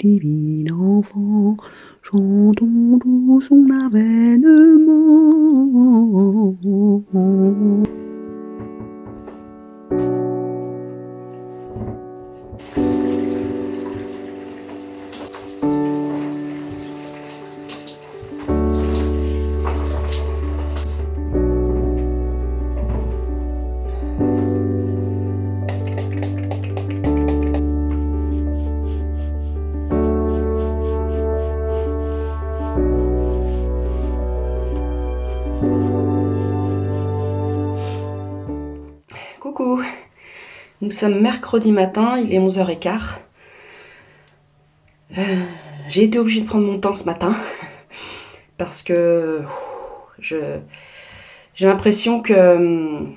divin enfant, chantons tous son avènement. Coucou, nous sommes mercredi matin, il est 11h15. J'ai été obligée de prendre mon temps ce matin parce que j'ai l'impression que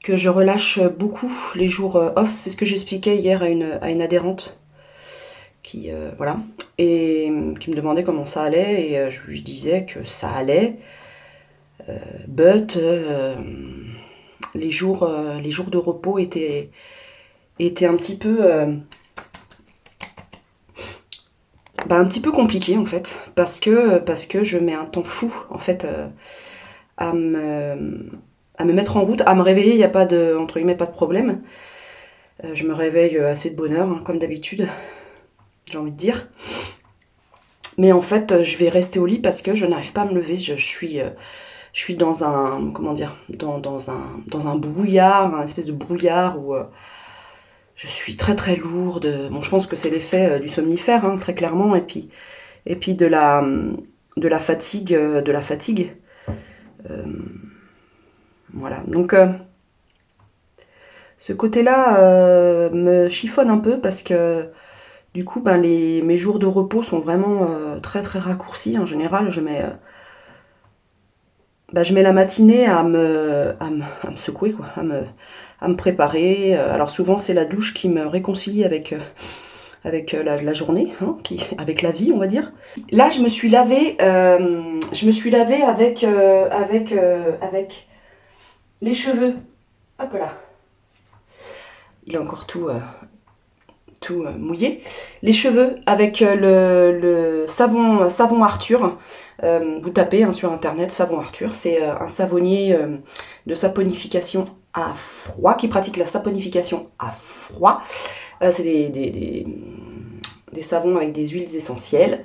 je relâche beaucoup les jours off. C'est ce que j'expliquais hier à une adhérente qui voilà, et qui me demandait comment ça allait, et je lui disais que ça allait, but les jours de repos étaient un petit peu un petit peu compliqués en fait, parce que je mets un temps fou en fait à me mettre en route, à me réveiller. Il n'y a pas de, entre guillemets, pas de problème. Je me réveille assez de bonne heure, hein, comme d'habitude, j'ai envie de dire. Mais en fait, je vais rester au lit parce que je n'arrive pas à me lever. Je suis dans un, comment dire, dans un brouillard, un espèce de brouillard où je suis très très lourde. Bon, je pense que c'est l'effet du somnifère, hein, très clairement, et puis de la fatigue, voilà. Donc ce côté-là me chiffonne un peu parce que du coup, mes jours de repos sont vraiment très très raccourcis. En général, je mets la matinée à me secouer, quoi, à me préparer. Alors souvent, c'est la douche qui me réconcilie avec la journée, hein, avec la vie, on va dire. Là, je me suis lavée avec les cheveux. Hop là. Il est encore tout mouillé. Les cheveux avec le savon Arthur. Vous tapez, hein, sur internet savon Arthur. C'est un savonnier de saponification à froid qui pratique la saponification à froid. C'est des savons avec des huiles essentielles.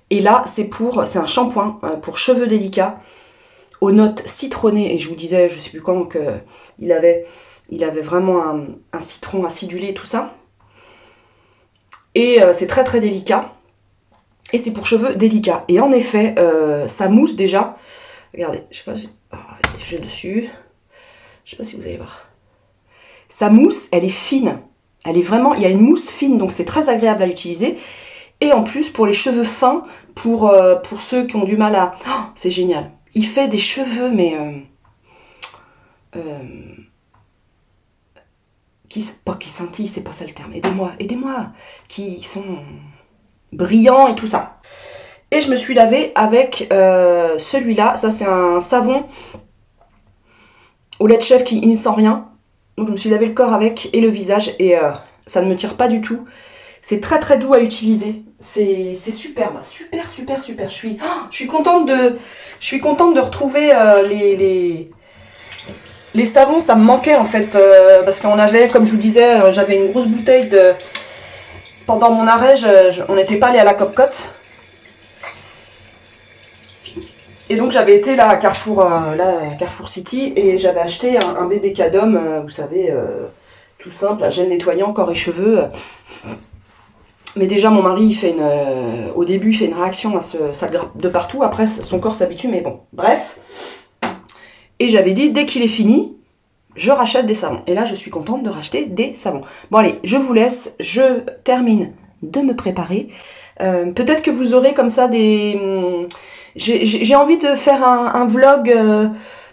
Et là, c'est un shampoing pour cheveux délicats aux notes citronnées. Et je vous disais, je sais plus quand, qu'il avait vraiment un citron acidulé, tout ça. Et c'est très très délicat. Et c'est pour cheveux délicats. Et en effet, ça mousse déjà. Regardez, je sais pas, j'ai les cheveux dessus. Je sais pas si vous allez voir. Sa mousse, elle est fine. Elle est vraiment, il y a une mousse fine, donc c'est très agréable à utiliser. Et en plus, pour les cheveux fins, pour ceux qui ont du mal à... Oh, c'est génial. Il fait des cheveux, mais... qui scintillent, c'est pas ça le terme. Aidez-moi. Qui sont brillants et tout ça. Et je me suis lavée avec celui-là. Ça, c'est un savon au lait de chèvre qui ne sent rien. Donc je me suis lavé le corps avec et le visage, et ça ne me tire pas du tout. C'est très très doux à utiliser. C'est super, super. Je suis contente de retrouver les savons. Ça me manquait en fait, parce qu'on avait, comme je vous disais, j'avais une grosse bouteille de... Pendant mon arrêt, on n'était pas allé à la Copcote. Et donc j'avais été là à Carrefour City, et j'avais acheté un bébé cadom, vous savez, tout simple, à gel nettoyant, corps et cheveux. Mais déjà mon mari au début il fait une réaction ça grappe de partout, après son corps s'habitue, mais bon, bref. Et j'avais dit, dès qu'il est fini, je rachète des savons. Et là je suis contente de racheter des savons. Bon allez, je vous laisse, je termine de me préparer. Peut-être que vous aurez comme ça des... J'ai envie de faire un vlog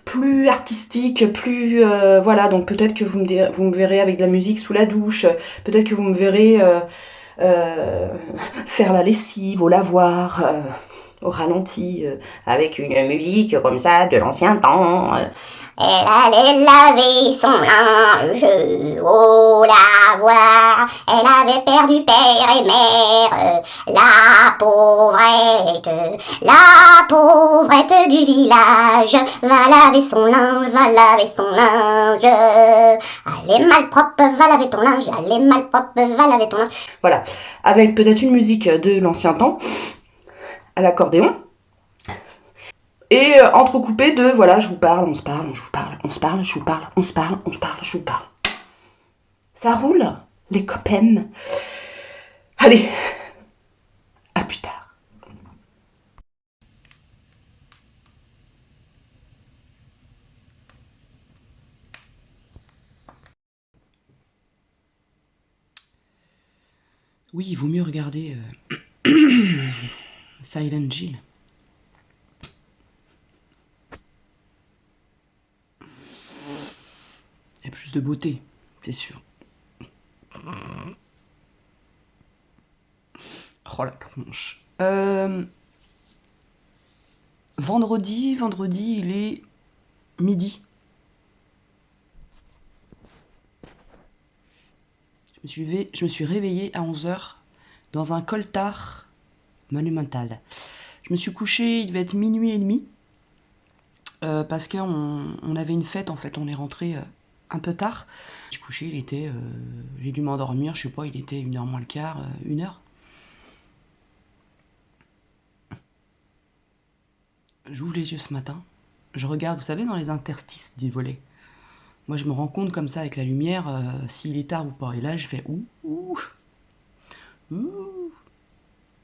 plus artistique, plus... voilà, donc peut-être que vous me verrez avec de la musique sous la douche, peut-être que vous me verrez faire la lessive au lavoir, au ralenti, avec une musique comme ça de l'ancien temps. Elle allait laver son linge, oh la voir. Elle avait perdu père et mère, la pauvrette du village. Va laver son linge, va laver son linge. Elle est mal propre, va laver ton linge. Elle est mal propre, va laver ton linge. Voilà, avec peut-être une musique de l'ancien temps, à l'accordéon. Et entrecoupé de, voilà, je vous parle, on se parle, je vous parle, on se parle, je vous parle, on se parle, on se parle, je vous parle. Ça roule, les copains. Allez, à plus tard. Oui, il vaut mieux regarder Silent Hill. Il y a plus de beauté, c'est sûr. Oh la tronche. Vendredi, il est midi. Je me suis réveillée à 11h dans un coltard monumental. Je me suis couchée, il devait être minuit et demi. Parce qu'on avait une fête, en fait, on est rentré un peu tard. Je suis couché, il était... j'ai dû m'endormir, je sais pas, il était 1h moins le quart, 1h. J'ouvre les yeux ce matin, je regarde, vous savez, dans les interstices du volet. Moi, je me rends compte comme ça, avec la lumière, s'il est tard ou pas. Et là, je fais ouh. Il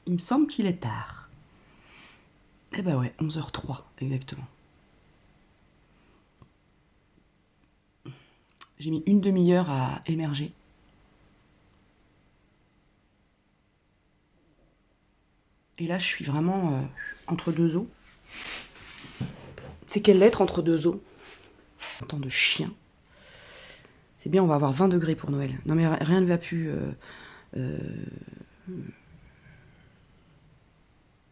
me semble qu'il est tard. Eh ben ouais, 11h03, exactement. J'ai mis une demi-heure à émerger. Et là, je suis vraiment entre deux eaux. C'est quelle lettre entre deux eaux? Tant de chiens. C'est bien, on va avoir 20 degrés pour Noël. Non mais rien ne va plus.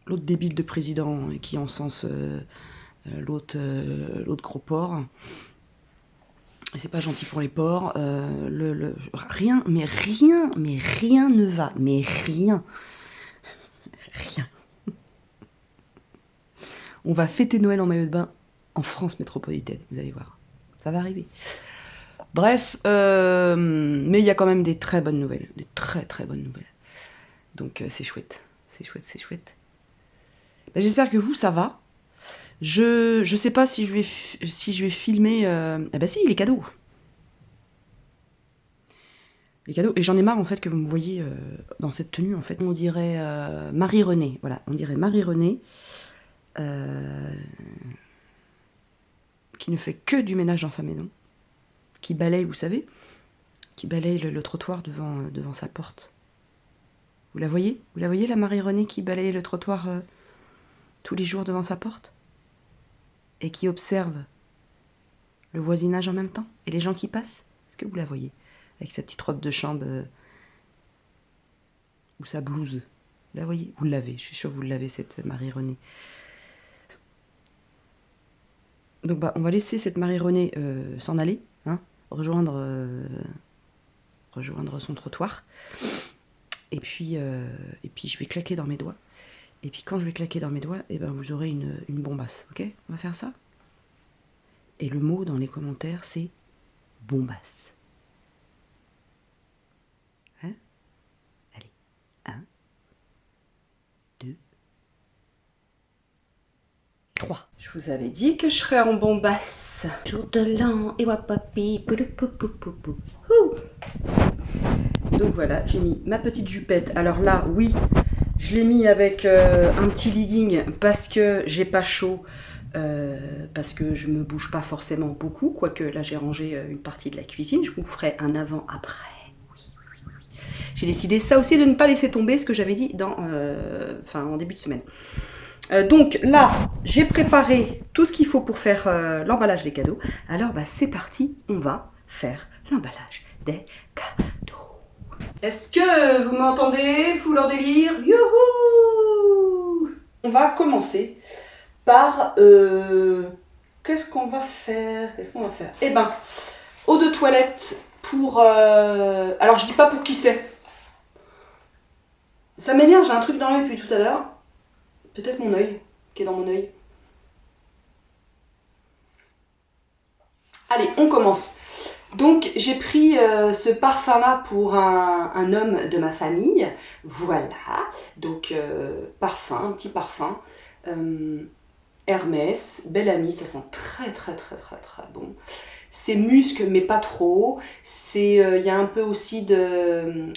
L'autre débile de président qui encense l'autre gros porc. C'est pas gentil pour les porcs. Rien ne va. Mais rien. Rien. On va fêter Noël en maillot de bain en France métropolitaine, vous allez voir. Ça va arriver. Bref, mais il y a quand même des très bonnes nouvelles. Des très très bonnes nouvelles. Donc c'est chouette. C'est chouette, c'est chouette. Ben, j'espère que vous, ça va. Je sais pas si je vais filmer... Ah bah si, les cadeaux. Les cadeaux. Et j'en ai marre en fait que vous me voyez dans cette tenue. En fait, on dirait Marie-Renée. Voilà, on dirait Marie-Renée. Qui ne fait que du ménage dans sa maison. Qui balaye, vous savez, qui balaye le trottoir devant sa porte. Vous la voyez? Vous la voyez, la Marie-Renée qui balaye le trottoir tous les jours devant sa porte? Et qui observe le voisinage en même temps? Et les gens qui passent? Est-ce que vous la voyez? Avec sa petite robe de chambre ou sa blouse. Vous la voyez? Vous l'avez, je suis sûre que vous l'avez, cette Marie-Renée. Donc bah, on va laisser cette Marie-Renée s'en aller, hein, rejoindre son trottoir. Et puis je vais claquer dans mes doigts. Et puis quand je vais claquer dans mes doigts, eh ben vous aurez une bombasse, ok? On va faire ça? Et le mot dans les commentaires, c'est bombasse. Hein? Allez, 1, 2, 3. Je vous avais dit que je serais en bombasse. Jour de l'an, et wapapi, poudoupoupoupou. Donc voilà, j'ai mis ma petite jupette. Alors là, oui, je l'ai mis avec un petit legging parce que j'ai pas chaud, parce que je me bouge pas forcément beaucoup, quoique là j'ai rangé une partie de la cuisine. Je vous ferai un avant-après. Oui. J'ai décidé ça aussi de ne pas laisser tomber ce que j'avais dit en début de semaine. Donc là, j'ai préparé tout ce qu'il faut pour faire l'emballage des cadeaux. Alors bah, c'est parti, on va faire l'emballage des cadeaux. Est-ce que vous m'entendez? Fouleur délire, youhou! On va commencer par... que qu'est-ce qu'on va faire? Eh ben, eau de toilette pour... Alors, je dis pas pour qui c'est. Ça m'énerve, j'ai un truc dans l'œil depuis tout à l'heure. Peut-être mon œil, qui est dans mon œil. Allez, on commence. Donc, j'ai pris ce parfum-là pour un homme de ma famille. Voilà. Donc, parfum, un petit parfum. Hermès, Belle Amie, ça sent très bon. C'est musc, mais pas trop. C'est, il y a un peu aussi de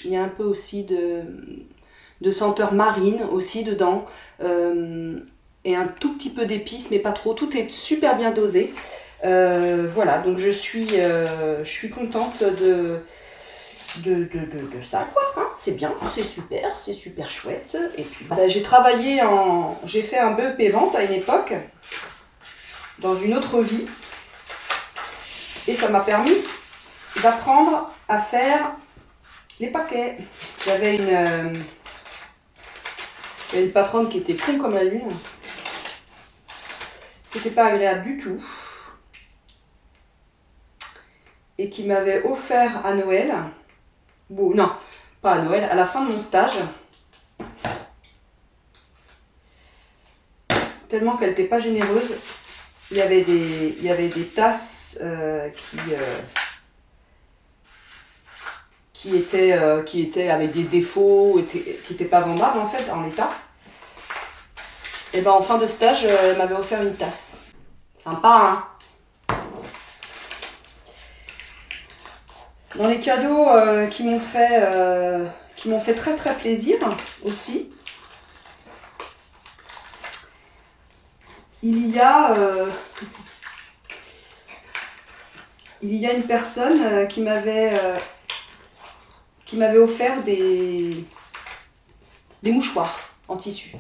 senteur marine aussi dedans. Et un tout petit peu d'épices, mais pas trop. Tout est super bien dosé. Voilà, donc je suis contente de ça, quoi. Hein. C'est bien, c'est super chouette. Et puis, j'ai fait un BEP vente à une époque, dans une autre vie. Et ça m'a permis d'apprendre à faire les paquets. J'avais une patronne qui était con comme la lune, qui n'était pas agréable du tout, et qui m'avait offert à Noël, ou non, pas à Noël, à la fin de mon stage, tellement qu'elle n'était pas généreuse, il y avait des tasses qui étaient avec des défauts, qui n'étaient pas vendables en fait, en l'état. Et ben en fin de stage, elle m'avait offert une tasse. Sympa, hein? Dans les cadeaux qui m'ont fait très plaisir aussi, il y a une personne qui m'avait offert des mouchoirs en tissu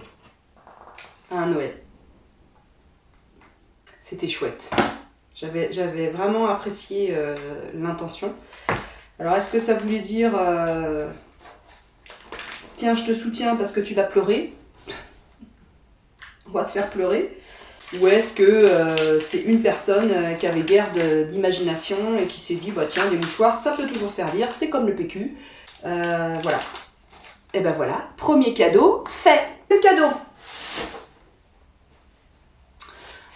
à un Noël. C'était chouette. J'avais vraiment apprécié l'intention. Alors, est-ce que ça voulait dire tiens, je te soutiens parce que tu vas pleurer, on va te faire pleurer, ou est-ce que c'est une personne qui avait guère d'imagination et qui s'est dit bah tiens, des mouchoirs ça peut toujours servir, c'est comme le PQ. Voilà. Et ben voilà, premier cadeau fait. Le cadeau,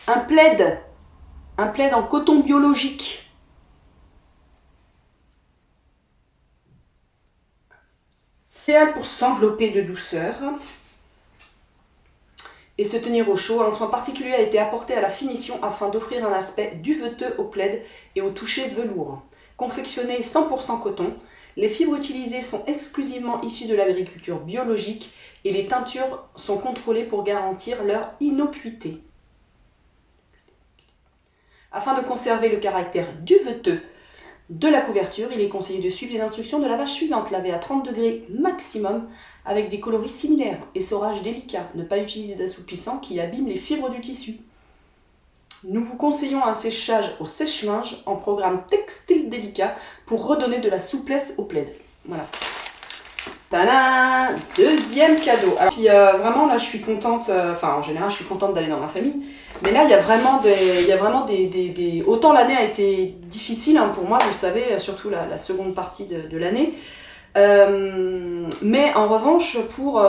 un plaid en coton biologique. Idéal pour s'envelopper de douceur et se tenir au chaud. Un soin particulier a été apporté à la finition afin d'offrir un aspect duveteux au plaid et au toucher de velours. Confectionné 100% coton, les fibres utilisées sont exclusivement issues de l'agriculture biologique et les teintures sont contrôlées pour garantir leur innocuité. Afin de conserver le caractère duveteux de la couverture, il est conseillé de suivre les instructions de lavage suivantes. Laver à 30 degrés maximum avec des coloris similaires. Essorage délicat. Ne pas utiliser d'assouplissant qui abîme les fibres du tissu. Nous vous conseillons un séchage au sèche-linge en programme textile délicat pour redonner de la souplesse au plaid. Voilà. Tadam! Deuxième cadeau. Alors, puis vraiment là je suis contente, en général je suis contente d'aller dans ma famille, mais là il y a vraiment des autant l'année a été difficile hein, pour moi, vous le savez, surtout la seconde partie de l'année. Mais en revanche pour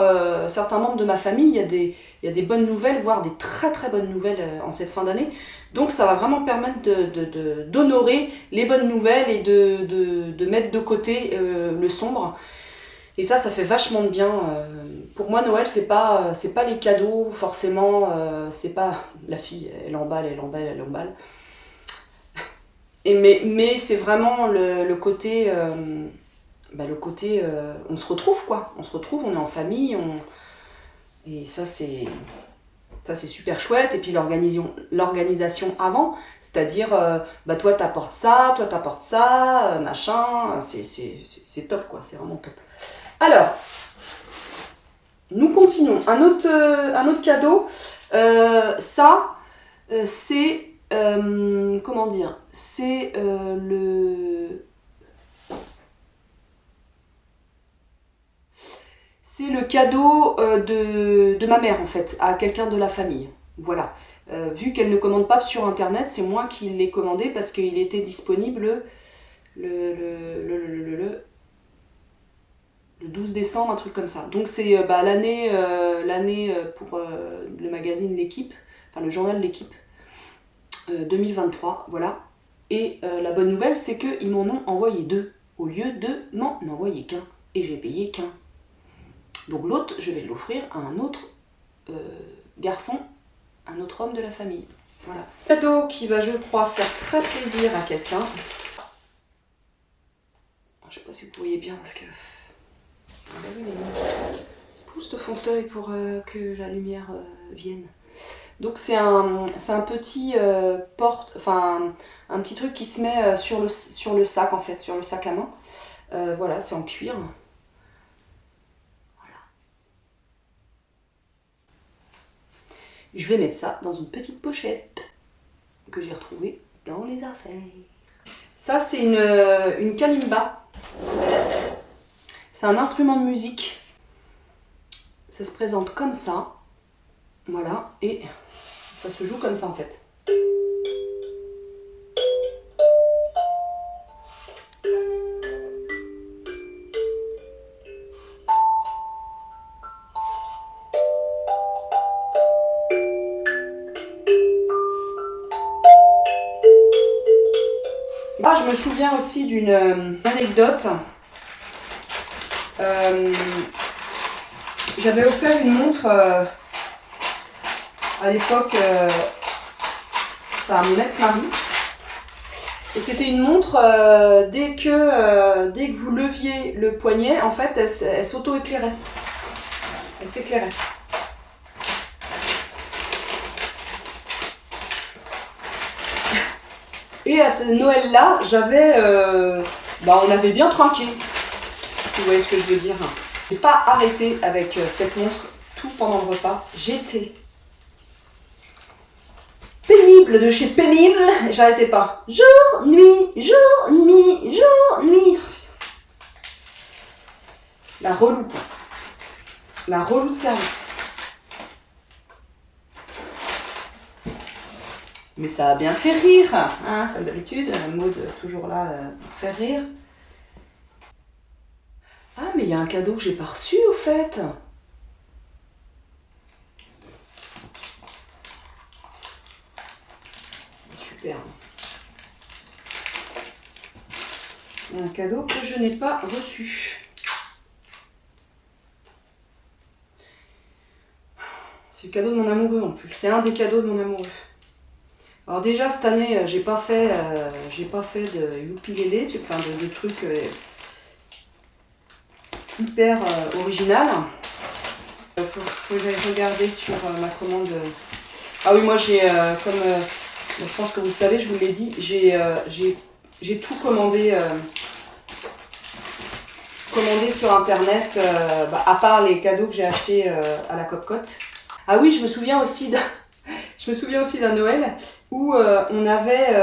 certains membres de ma famille il y a des bonnes nouvelles, voire des très bonnes nouvelles en cette fin d'année. Donc ça va vraiment permettre d'honorer les bonnes nouvelles et de mettre de côté le sombre. Et ça fait vachement de bien. Pour moi, Noël, c'est pas les cadeaux, forcément. C'est pas la fille, elle emballe. Mais c'est vraiment le côté... on se retrouve, quoi. On se retrouve, on est en famille. Et ça, c'est super chouette. Et puis l'organisation avant, c'est-à-dire, toi, t'apportes ça, machin. C'est top, quoi. C'est vraiment top. Alors, nous continuons. Un autre cadeau, c'est, comment dire, c'est le cadeau de ma mère, en fait, à quelqu'un de la famille. Voilà. Vu qu'elle ne commande pas sur internet, c'est moi qui l'ai commandé parce qu'il était disponible le 12 décembre, un truc comme ça. Donc c'est l'année pour le magazine L'Équipe, enfin le journal L'Équipe 2023, voilà. Et la bonne nouvelle, c'est qu'ils m'en ont envoyé 2 au lieu de m'en envoyer qu'un. Et j'ai payé qu'un. Donc l'autre, je vais l'offrir à un autre garçon, un autre homme de la famille. Voilà. Cadeau qui va, je crois, faire très plaisir à quelqu'un. Je sais pas si vous voyez bien parce que... pousse le fauteuil pour que la lumière vienne. Donc c'est un petit un petit truc qui se met sur le sac en fait, sur le sac à main. Voilà, c'est en cuir. Voilà. Je vais mettre ça dans une petite pochette que j'ai retrouvée dans les affaires. Ça c'est une kalimba. C'est un instrument de musique. Ça se présente comme ça. Voilà, et ça se joue comme ça en fait. Ah, je me souviens aussi d'une anecdote. J'avais offert une montre à l'époque à mon ex-mari. Et c'était une montre, dès que vous leviez le poignet, en fait, elle s'auto-éclairait. Elle s'éclairait. Et à ce Noël-là, on avait bien trinqué. Si vous voyez ce que je veux dire. J'ai pas arrêté avec cette montre tout pendant le repas. J'étais pénible de chez pénible. J'arrêtais pas. Jour, nuit, jour, nuit, jour, nuit. La relou. La relou de service. Mais ça a bien fait rire, hein, comme d'habitude. Maud toujours là pour faire rire. Ah, mais il y a un cadeau que j'ai pas reçu, au fait. Super. Il y a un cadeau que je n'ai pas reçu. C'est le cadeau de mon amoureux en plus. C'est un des cadeaux de mon amoureux. Alors déjà cette année, j'ai pas fait de youpilélé, de trucs hyper original. Faut que j'aille regarder sur ma commande. Ah oui, moi j'ai je pense que vous le savez, je vous l'ai dit, j'ai tout commandé sur internet, à part les cadeaux que j'ai achetés à la Copcote. Ah oui, je me souviens aussi d'un Noël où on avait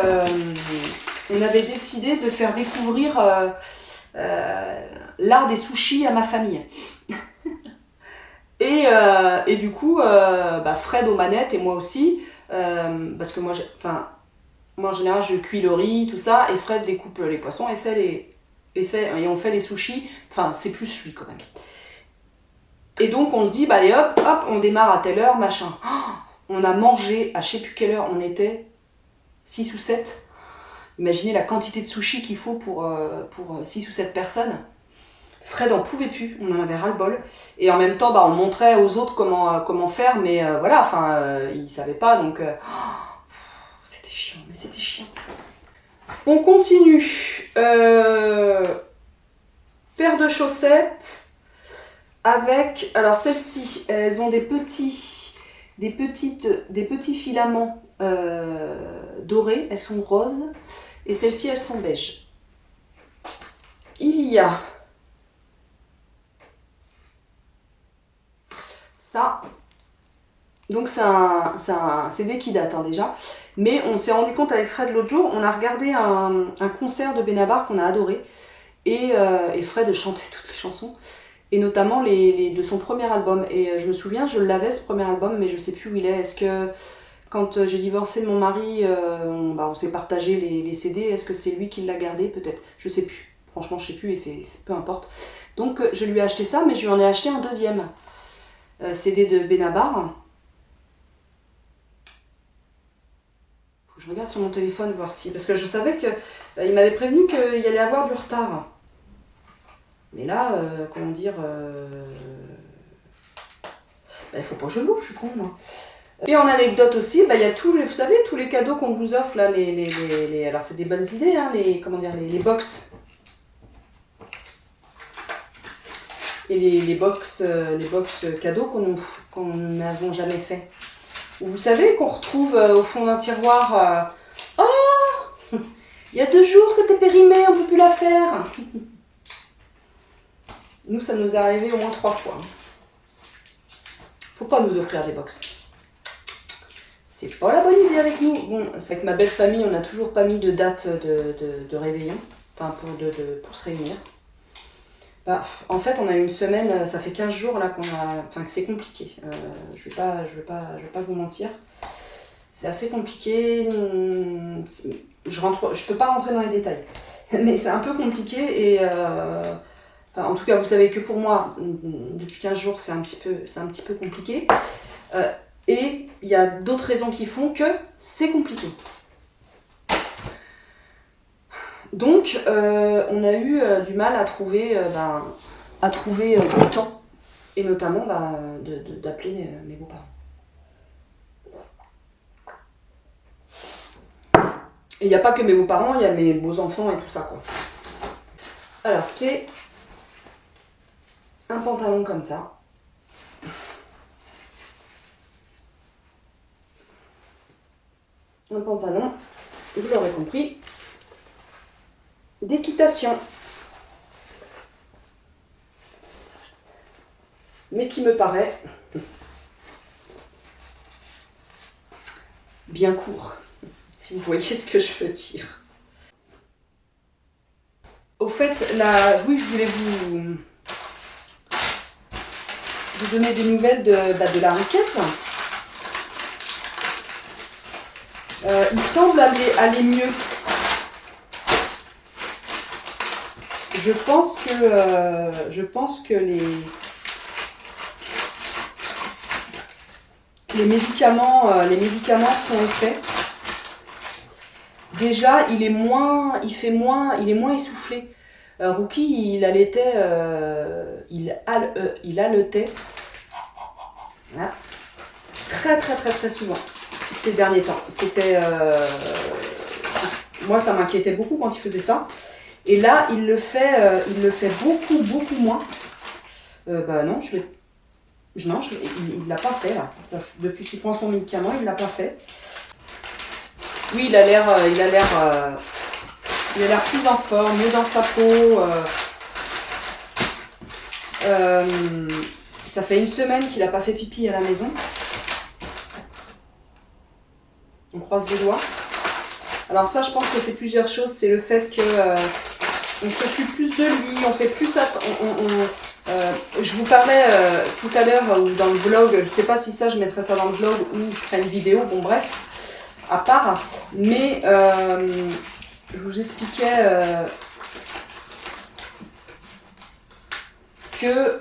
décidé de faire découvrir l'art des sushis à ma famille. Et du coup, Fred aux manettes et moi aussi, parce que moi en général je cuis le riz, tout ça, et Fred découpe les poissons et on fait les sushis. Enfin, c'est plus lui quand même. Et donc on se dit, allez hop, on démarre à telle heure, machin. Oh, on a mangé à je sais plus quelle heure, on était 6 ou 7. Imaginez la quantité de sushis qu'il faut pour 6 ou 7 personnes. Fred en pouvait plus, on en avait ras-le-bol. Et en même temps, on montrait aux autres comment faire, mais ils savaient pas, donc c'était chiant, mais c'était chiant. On continue. Paire de chaussettes avec, alors celles-ci, elles ont des petits filaments dorés, elles sont roses, et celles-ci, elles sont beiges. Il y a ça, donc c'est un CD qui date déjà, mais on s'est rendu compte avec Fred l'autre jour, on a regardé un concert de Benabar qu'on a adoré, et Fred chantait toutes les chansons, et notamment de son premier album. Et je me souviens, je l'avais ce premier album, mais je sais plus où il est. Est-ce que quand j'ai divorcé de mon mari, on s'est partagé les CD, est-ce que c'est lui qui l'a gardé? Peut-être, je sais plus. Franchement, je sais plus et peu importe. Donc je lui ai acheté ça, mais je lui en ai acheté un deuxième CD de Benabar. Faut que je regarde sur mon téléphone voir si... Parce que je savais que il m'avait prévenu qu'il allait avoir du retard. Mais là, comment dire... il faut pas que je l'ouvre, je suis con, moi. Et en anecdote aussi, il y a tous les, vous savez, tous les cadeaux qu'on vous offre, là, alors c'est des bonnes idées, hein, comment dire, les box. Et les box cadeaux qu'on n'avons jamais fait. Vous savez qu'on retrouve au fond d'un tiroir, oh, il y a 2 jours, c'était périmé, on ne peut plus la faire. Nous, ça nous est arrivé au moins 3 fois. Faut pas nous offrir des box. C'est pas la bonne idée avec nous. Bon, avec ma belle famille, on n'a toujours pas mis de date de réveillon, enfin pour se réunir. En fait, on a eu une semaine, ça fait 15 jours là que c'est compliqué. Je vais pas vous mentir. C'est assez compliqué. Je peux pas rentrer dans les détails, mais c'est un peu compliqué et en tout cas, vous savez que pour moi, depuis 15 jours, c'est un petit peu compliqué. Et il y a d'autres raisons qui font que c'est compliqué. Donc, on a eu du mal à trouver du temps, et notamment d'appeler mes beaux-parents. Et il n'y a pas que mes beaux-parents, il y a mes beaux-enfants et tout ça, quoi. Alors, c'est un pantalon comme ça. Un pantalon, vous l'aurez compris, d'équitation. Mais qui me paraît bien court, si vous voyez ce que je veux dire. Au fait, oui, je voulais vous donner des nouvelles de la requête. Il semble aller mieux. Je pense que les médicaments font effet. Déjà, il est moins essoufflé. Rookie, il allaitait, il haletait. Voilà. Très souvent ces derniers temps. Moi, ça m'inquiétait beaucoup quand il faisait ça. Et là, il le fait beaucoup moins. Non, il l'a pas fait là. Depuis qu'il prend son médicament, il l'a pas fait. Oui, il a l'air plus en forme, mieux dans sa peau. Ça fait 1 semaine qu'il n'a pas fait pipi à la maison. On croise les doigts. Alors ça, je pense que c'est plusieurs choses. C'est le fait que on s'occupe plus de lui, on fait plus je vous parlais tout à l'heure dans le vlog, je sais pas si ça je mettrai ça dans le vlog ou je ferai une vidéo, bon bref, à part, mais je vous expliquais que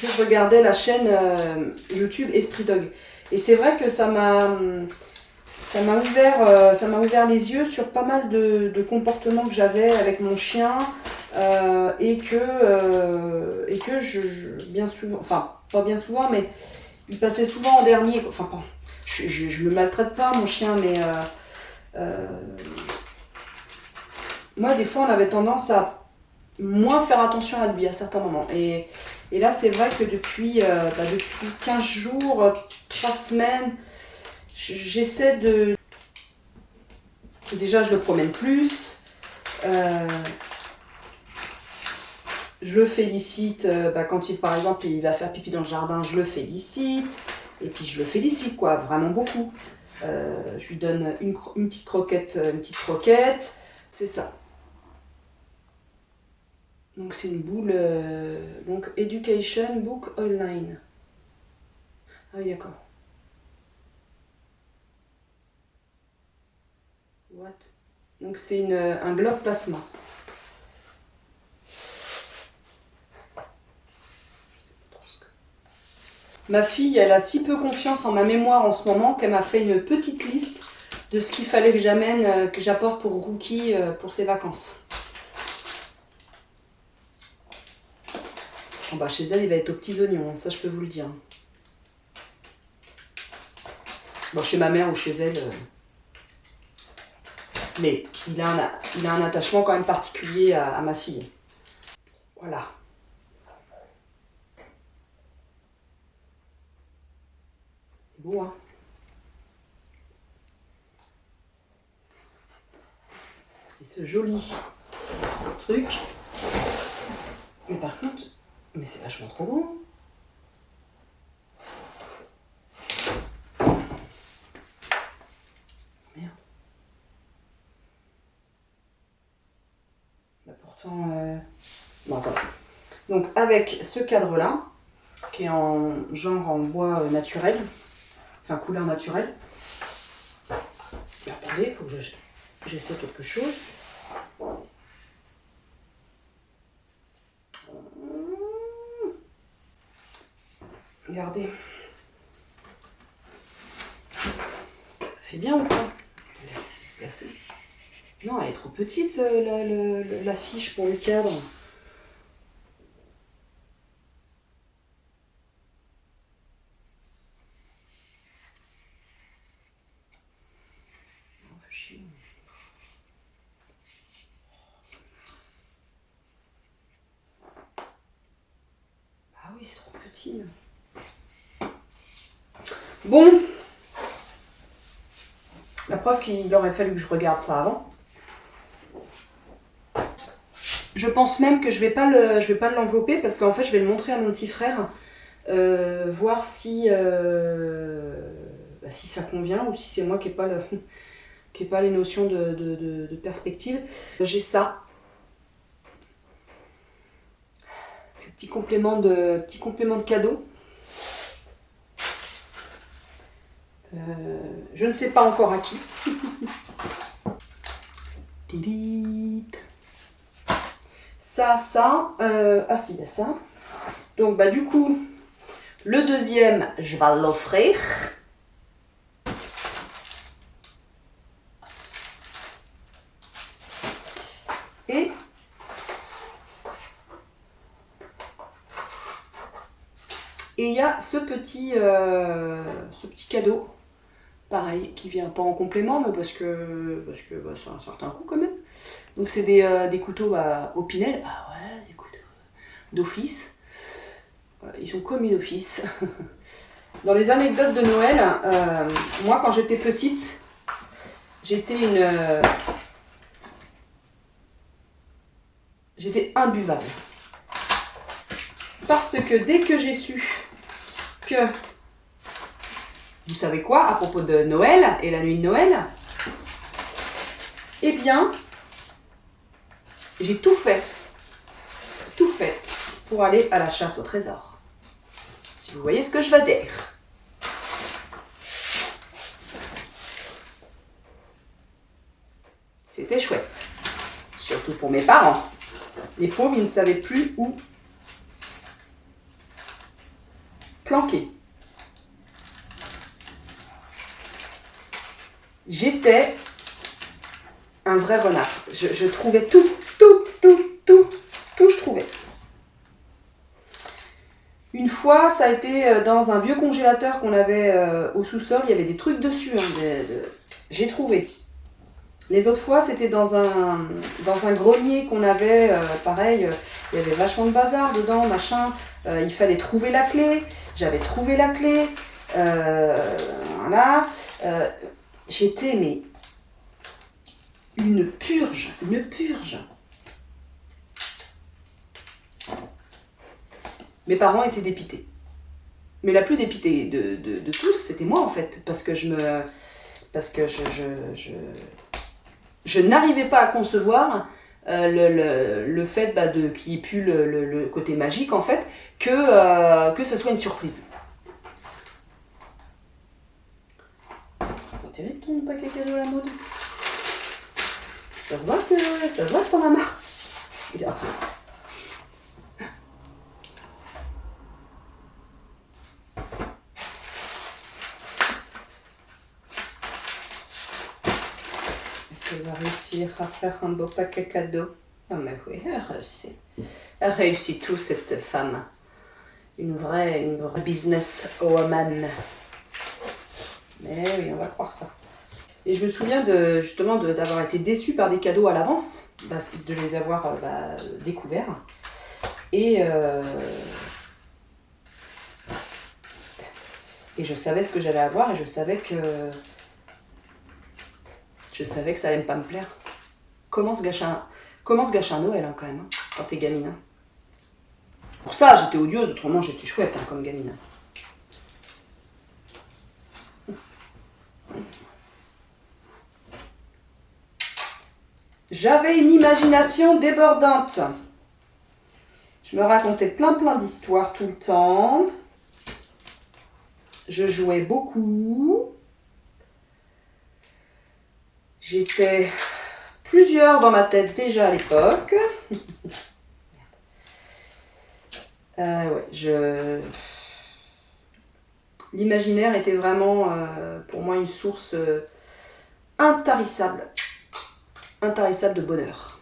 je regardais la chaîne YouTube Esprit Dog. Et c'est vrai que ça m'a ouvert les yeux sur pas mal de comportements que j'avais avec mon chien et que bien souvent, enfin pas bien souvent, mais il passait souvent en dernier. Enfin, je le maltraite pas mon chien, mais moi des fois on avait tendance à moins faire attention à lui à certains moments. Et là c'est vrai que depuis 15 jours, 3 semaines, j'essaie de... Déjà, je le promène plus. Je le félicite. Quand par exemple, il va faire pipi dans le jardin, je le félicite. Et puis, je le félicite, quoi, vraiment beaucoup. Je lui donne une petite croquette. C'est ça. Donc c'est une boule, donc Education Book Online. Ah oui, d'accord. What? Donc c'est un globe plasma. Ma fille, elle a si peu confiance en ma mémoire en ce moment qu'elle m'a fait une petite liste de ce qu'il fallait que j'amène, que j'apporte pour Rookie pour ses vacances. Bon, bah, chez elle, il va être aux petits oignons, ça je peux vous le dire. Bon, chez ma mère ou chez elle. Mais il a un attachement quand même particulier à ma fille. Voilà. C'est beau, hein? Et ce joli truc. Mais par contre, mais c'est vachement trop beau. Merde. Bah pourtant... Bon, attends. Donc avec ce cadre-là, qui est en genre en bois naturel, enfin couleur naturelle. Et attendez, il faut que j'essaie quelque chose. Regardez. Ça fait bien ou pas? Elle est placée. Non, elle est trop petite, la fiche pour le cadre. Ah oui, c'est trop petit. Bon. La preuve qu'il aurait fallu que je regarde ça avant. Je pense même que je vais pas l'envelopper parce qu'en fait je vais le montrer à mon petit frère. Voir si, si ça convient ou si c'est moi qui n'ai pas les notions de perspective. J'ai ça. Ces petits compléments de cadeau. Je ne sais pas encore à qui. Ça, ah si, il y a ça. Donc bah du coup, le deuxième, je vais l'offrir. Et il y a ce petit cadeau, pareil, qui vient pas en complément, mais parce que bah, c'est un certain coût quand même. Donc c'est des couteaux au Pinel. Ah ouais, des couteaux d'office. Ils sont commis d'office. Dans les anecdotes de Noël, moi quand j'étais petite, j'étais imbuvable. Parce que dès que j'ai su que, vous savez quoi, à propos de Noël et la nuit de Noël, eh bien, j'ai tout fait pour aller à la chasse au trésor. Si vous voyez ce que je veux dire. C'était chouette. Surtout pour mes parents. Les pauvres, ils ne savaient plus où planquer. J'étais un vrai renard. Je trouvais tout, je trouvais. Une fois, ça a été dans un vieux congélateur qu'on avait au sous-sol, il y avait des trucs dessus. J'ai trouvé. Les autres fois, c'était dans un grenier qu'on avait, pareil, il y avait vachement de bazar dedans, machin. Il fallait trouver la clé. J'avais trouvé la clé. Voilà. J'étais, mais une purge. Mes parents étaient dépités. Mais la plus dépitée de tous, c'était moi en fait. Parce que je n'arrivais pas à concevoir le fait qu'il n'y ait plus le côté magique en fait, que ce soit une surprise. C'est terrible ton paquet cadeau à la mode. Ça se voit que t'en as marre. Regarde ça. Est-ce qu'elle va réussir à faire un beau paquet cadeau? Ah mais oui, elle réussit. Elle réussit tout, cette femme. Une vraie business woman. Mais oui, on va croire ça. Et je me souviens justement d'avoir été déçue par des cadeaux à l'avance, de les avoir découverts. Et je savais ce que j'allais avoir et je savais que ça allait pas me plaire. Comment se gâcher un Noël hein, quand même, hein, quand t'es gamine. Hein. Pour ça, j'étais odieuse, autrement j'étais chouette hein, comme gamine. J'avais une imagination débordante. Je me racontais plein d'histoires tout le temps. Je jouais beaucoup. J'étais plusieurs dans ma tête déjà à l'époque. L'imaginaire était vraiment pour moi une source intarissable de bonheur.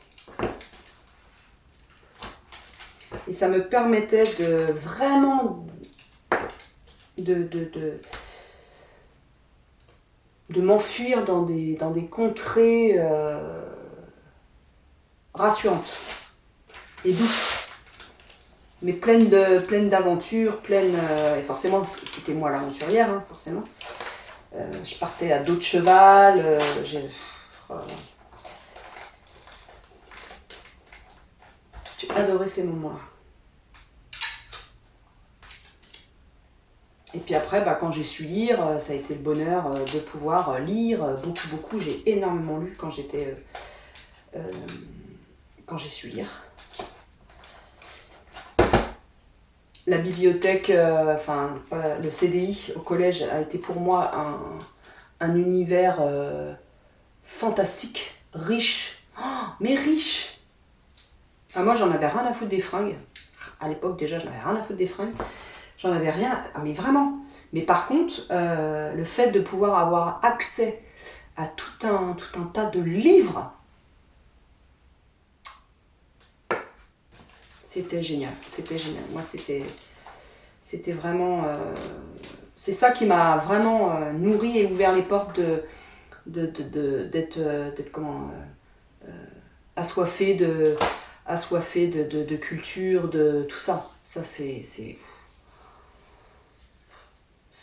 Et ça me permettait de vraiment de m'enfuir dans des contrées rassurantes et douces, mais pleines d'aventures, et forcément c'était moi l'aventurière, hein, forcément. Je partais à dos de cheval, j'ai adoré ces moments-là. Et puis après, quand j'ai su lire, ça a été le bonheur de pouvoir lire beaucoup. J'ai énormément lu quand j'ai su lire. La bibliothèque, le CDI au collège a été pour moi un univers fantastique, riche, mais riche. Enfin, moi, j'en avais rien à foutre des fringues. À l'époque, déjà, j'en avais rien à foutre des fringues. J'en avais rien, mais vraiment. Mais par contre, le fait de pouvoir avoir accès à tout un tas de livres, c'était génial. Moi, c'était vraiment... c'est ça qui m'a vraiment nourri et ouvert les portes d'être assoiffée de culture, de tout ça. Ça, ça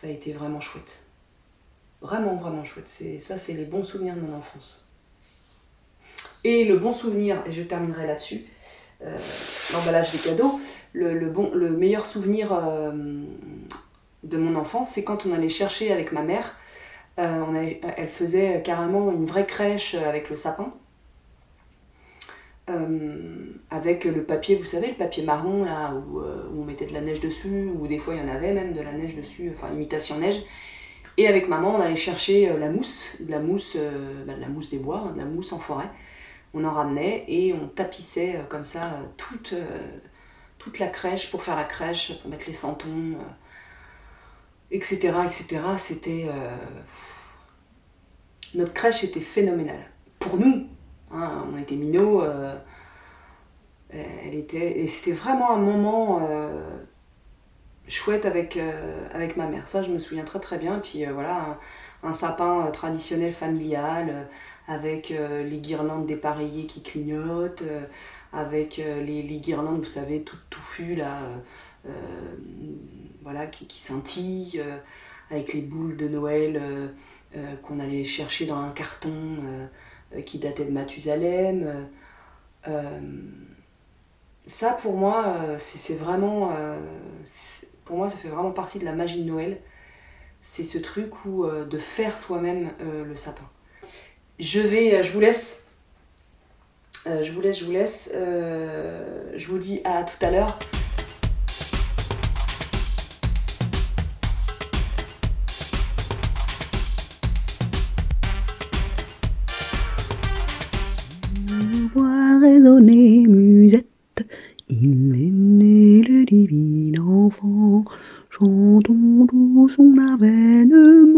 a été vraiment chouette. Vraiment chouette. C'est les bons souvenirs de mon enfance. Et le bon souvenir, et je terminerai là-dessus, l'emballage des cadeaux, le meilleur souvenir de mon enfance, c'est quand on allait chercher avec ma mère. Elle faisait carrément une vraie crèche avec le sapin. Avec le papier, vous savez, le papier marron là où on mettait de la neige dessus, ou des fois il y en avait même de la neige dessus, enfin imitation neige. Et avec maman, on allait chercher de la mousse des bois, hein, de la mousse en forêt. On en ramenait et on tapissait comme ça toute la crèche pour faire la crèche, pour mettre les santons, etc. C'était notre crèche était phénoménale pour nous. Hein, on était minots, et c'était vraiment un moment chouette avec ma mère. Ça, je me souviens très bien. Et puis voilà, un sapin traditionnel familial, avec les guirlandes dépareillées qui clignotent, avec les guirlandes, vous savez, toutes touffues, là, voilà, qui scintillent, avec les boules de Noël qu'on allait chercher dans un carton qui datait de Mathusalem. Ça, pour moi, c'est vraiment... pour moi, ça fait vraiment partie de la magie de Noël. C'est ce truc où de faire soi-même le sapin. Je vous laisse Je vous laisse. Je vous dis à tout à l'heure. Voix résonner musette, il est né le divin enfant, chantons tous son avènement.